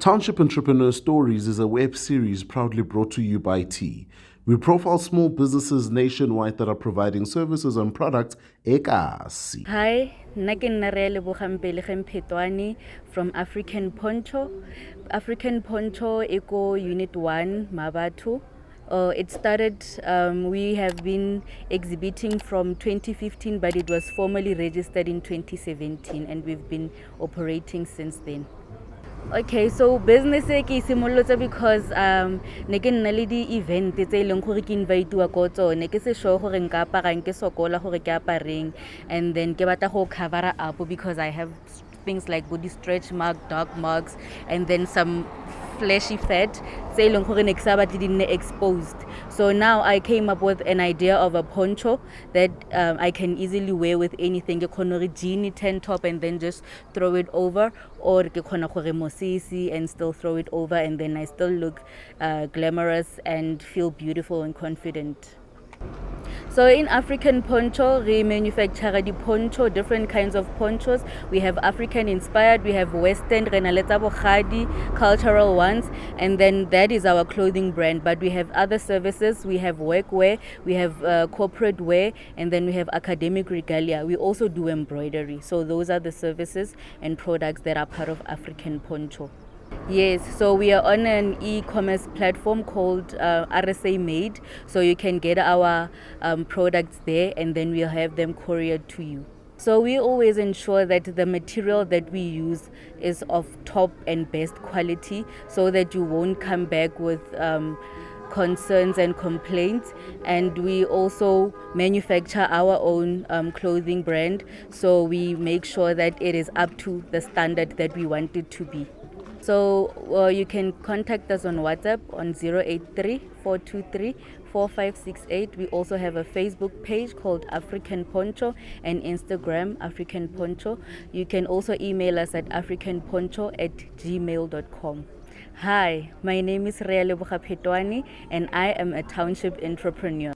Township Entrepreneurs Stories is a web series proudly brought to you by T. We profile small businesses nationwide that are providing services and products ekasi. Hi, nna ke nna Realeboga Phetoane from African Poncho. African Poncho Eco Unit 1 Mabatu. It started, we have been exhibiting from 2015, but it was formally registered in 2017, and we've been operating since then. Okay, so business ke simolotse because ne ke nna le di-event tse e leng gore ke invitiwa ko tsone ke se sure gore nka aparang ke sokola gore ke apareng, and then ke batla go covera up because I have things like body stretch mark, dark marks, and then some fleshy fat tse e leng gore ne ke sa batle di nne exposed. So now I came up with an idea of a poncho that I can easily wear with anything. Ke khona gore jean tank top and then just throw it over, or ke khona gore mosisi and still throw it over, and then I still look glamorous and feel beautiful and confident. So in African Poncho, we manufacture the poncho, different kinds of ponchos. We have African inspired, we have Western, cultural ones, and then that is our clothing brand. But we have other services. We have workwear, we have corporate wear, and then we have academic regalia. We also do embroidery. So those are the services and products that are part of African Poncho. Yes, so we are on an e-commerce platform called RSA Made, so you can get our products there, and then we'll have them couriered to you. So we always ensure that the material that we use is of top and best quality, so that you won't come back with concerns and complaints. And we also manufacture our own clothing brand, so we make sure that it is up to the standard that we want it to be. So you can contact us on WhatsApp on 083-423-4568. We also have a Facebook page called African Poncho and Instagram African Poncho. You can also email us at africanponcho@gmail.com. Hi, my name is Realeboga Phetoane, and I am a township entrepreneur.